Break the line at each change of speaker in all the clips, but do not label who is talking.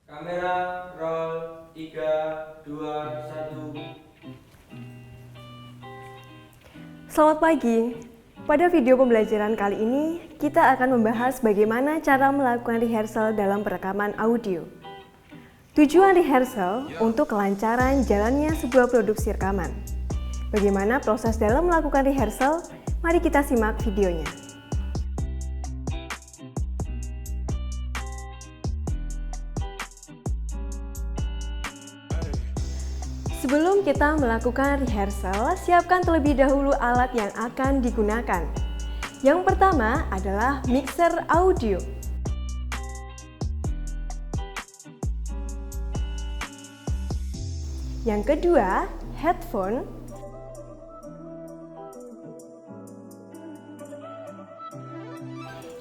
Kamera roll 3, 2, 1.
Selamat pagi. Pada video pembelajaran kali ini, kita akan membahas bagaimana cara melakukan rehearsal dalam perekaman audio. Tujuan rehearsal untuk kelancaran jalannya sebuah produksi rekaman. Bagaimana proses dalam melakukan rehearsal? Mari kita simak videonya. Sebelum kita melakukan rehearsal, siapkan terlebih dahulu alat yang akan digunakan. Yang pertama adalah mixer audio. Yang kedua, headphone.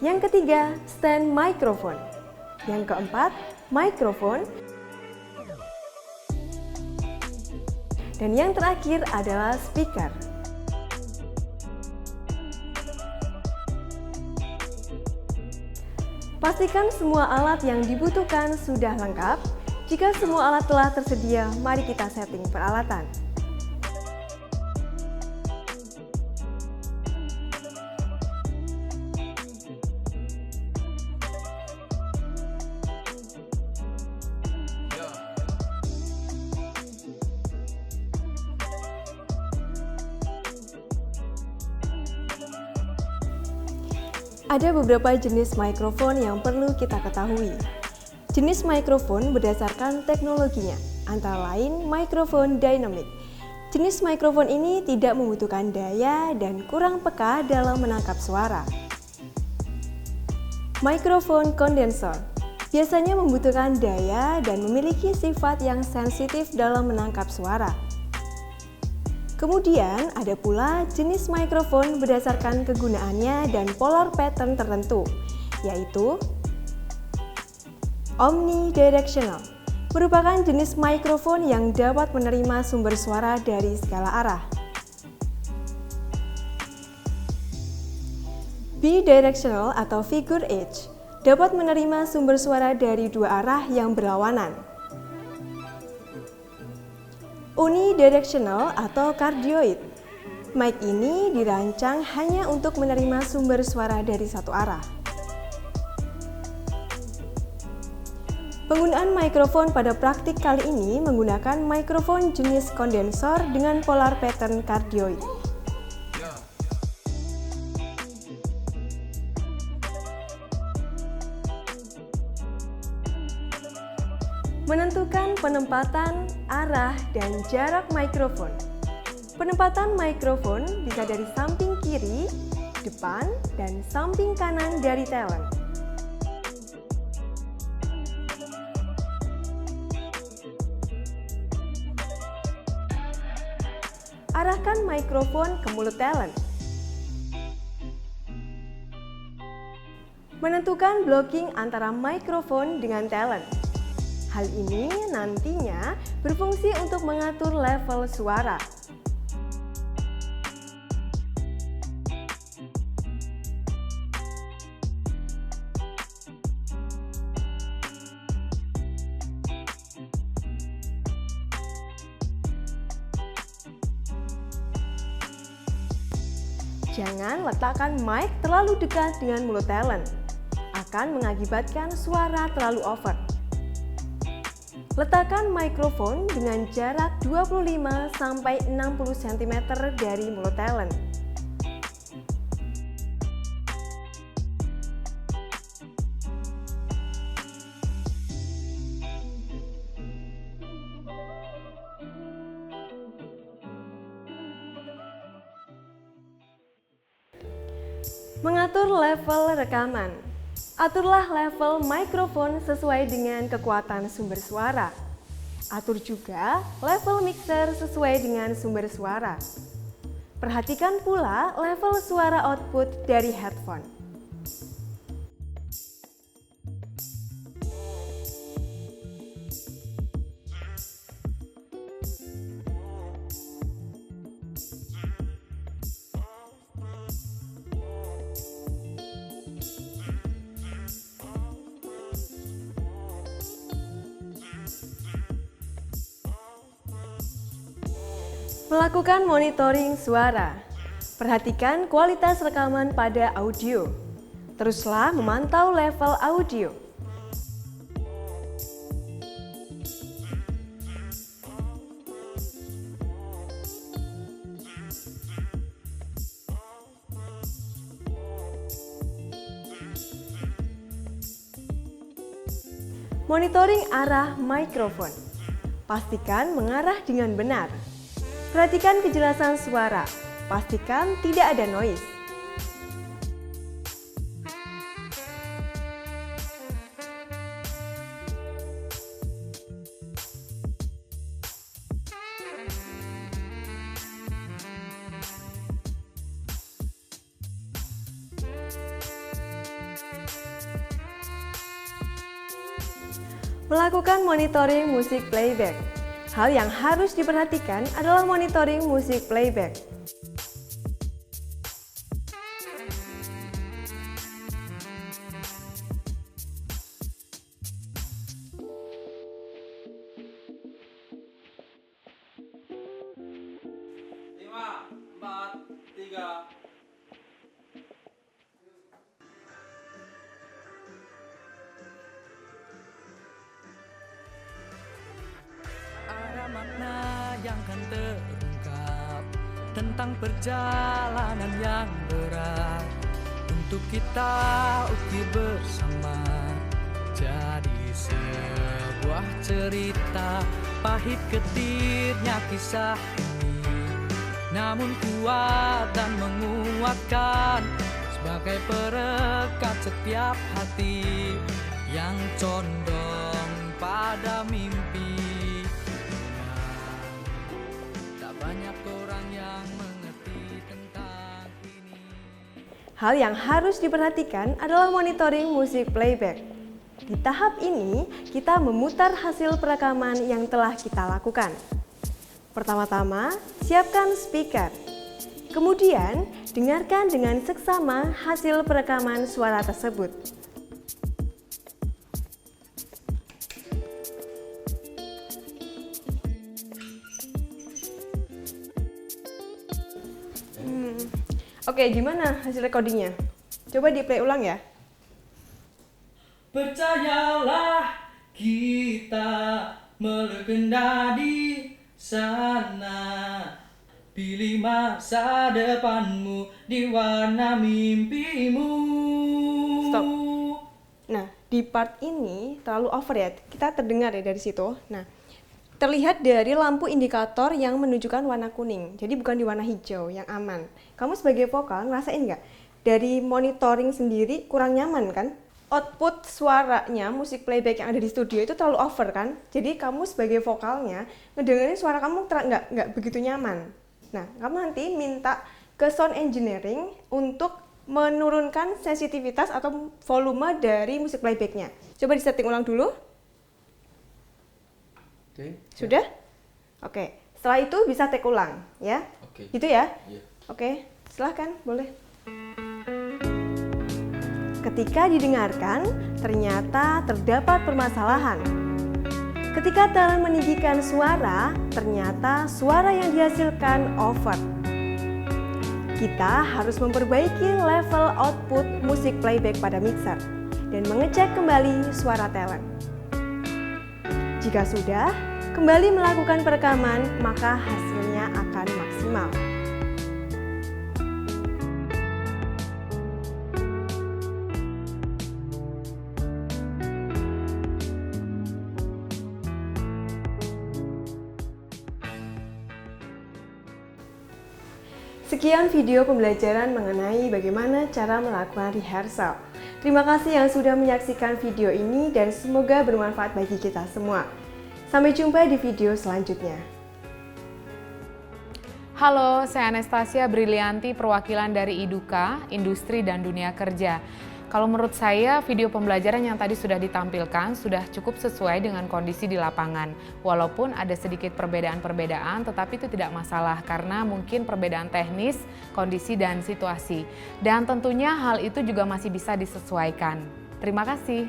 Yang ketiga, stand microphone. Yang keempat, mikrofon. Dan yang terakhir adalah speaker. Pastikan semua alat yang dibutuhkan sudah lengkap. Jika semua alat telah tersedia, mari kita setting peralatan. Ada beberapa jenis mikrofon yang perlu kita ketahui. Jenis mikrofon berdasarkan teknologinya, antara lain mikrofon dynamic. Jenis mikrofon ini tidak membutuhkan daya dan kurang peka dalam menangkap suara. Mikrofon kondensor biasanya membutuhkan daya dan memiliki sifat yang sensitif dalam menangkap suara. Kemudian ada pula jenis mikrofon berdasarkan kegunaannya dan polar pattern tertentu, yaitu omnidirectional, merupakan jenis mikrofon yang dapat menerima sumber suara dari segala arah. Bidirectional atau figure eight, dapat menerima sumber suara dari dua arah yang berlawanan. Unidirectional atau cardioid. Mic ini dirancang hanya untuk menerima sumber suara dari satu arah. Penggunaan mikrofon pada praktik kali ini menggunakan mikrofon jenis kondensor dengan polar pattern cardioid. Menentukan penempatan, arah, dan jarak mikrofon. Penempatan mikrofon bisa dari samping kiri, depan, dan samping kanan dari talent. Arahkan mikrofon ke mulut talent. Menentukan blocking antara mikrofon dengan talent. Hal ini nantinya berfungsi untuk mengatur level suara. Jangan letakkan mic terlalu dekat dengan mulut talent. Akan mengakibatkan suara terlalu over. Letakkan mikrofon dengan jarak 25-60 cm dari mulut talent. Mengatur level rekaman. Aturlah level mikrofon sesuai dengan kekuatan sumber suara. Atur juga level mixer sesuai dengan sumber suara. Perhatikan pula level suara output dari headphone. Melakukan monitoring suara. Perhatikan kualitas rekaman pada audio. Teruslah memantau level audio. Monitoring arah mikrofon. Pastikan mengarah dengan benar. Perhatikan kejelasan suara. Pastikan tidak ada noise. Melakukan monitoring musik playback. Hal yang harus diperhatikan adalah monitoring musik playback.
Lima, empat, tiga.
Ada makna yang kan terungkap tentang perjalanan yang berat untuk kita ukir bersama. Jadi sebuah cerita pahit getirnya kisah ini, namun kuat dan menguatkan sebagai perekat setiap hati yang condong pada mimpi. Banyak orang yang mengerti tentang ini.
Hal yang harus diperhatikan adalah monitoring musik playback. Di tahap ini, kita memutar hasil perekaman yang telah kita lakukan. Pertama-tama, siapkan speaker. Kemudian, dengarkan dengan seksama hasil perekaman suara tersebut. Oke, gimana hasil recordingnya? Coba di play ulang ya.
Percayalah, kita melegenda di sana. Pilih masa depanmu di warna mimpimu.
Stop. Nah, di part ini terlalu over ya. Kita terdengar ya dari situ. Nah, terlihat dari lampu indikator yang menunjukkan warna kuning. Jadi bukan di warna hijau, yang aman. Kamu sebagai vokal ngerasain nggak? Dari monitoring sendiri kurang nyaman kan? Output suaranya, musik playback yang ada di studio itu terlalu over kan? Jadi kamu sebagai vokalnya ngedengerin suara kamu nggak begitu nyaman. Nah, kamu nanti minta ke sound engineering untuk menurunkan sensitivitas atau volume dari musik playbacknya. Coba disetting ulang dulu.
Oke.
Sudah? Oke. Setelah itu bisa take ulang, ya?
Oke.
Gitu ya?
Iya.
Oke, silahkan, boleh. Ketika didengarkan, ternyata terdapat permasalahan. Ketika talent meninggikan suara, ternyata suara yang dihasilkan over. Kita harus memperbaiki level output musik playback pada mixer dan mengecek kembali suara talent. Jika sudah, kembali melakukan perekaman, maka hasilnya akan maksimal. Sekian video pembelajaran mengenai bagaimana cara melakukan rehearsal. Terima kasih yang sudah menyaksikan video ini dan semoga bermanfaat bagi kita semua. Sampai jumpa di video selanjutnya.
Halo, saya Anastasia Brilianti, perwakilan dari IDUKA, Industri dan Dunia Kerja. Kalau menurut saya, video pembelajaran yang tadi sudah ditampilkan sudah cukup sesuai dengan kondisi di lapangan. Walaupun ada sedikit perbedaan-perbedaan, tetapi itu tidak masalah karena mungkin perbedaan teknis, kondisi, dan situasi. Dan tentunya hal itu juga masih bisa disesuaikan. Terima kasih.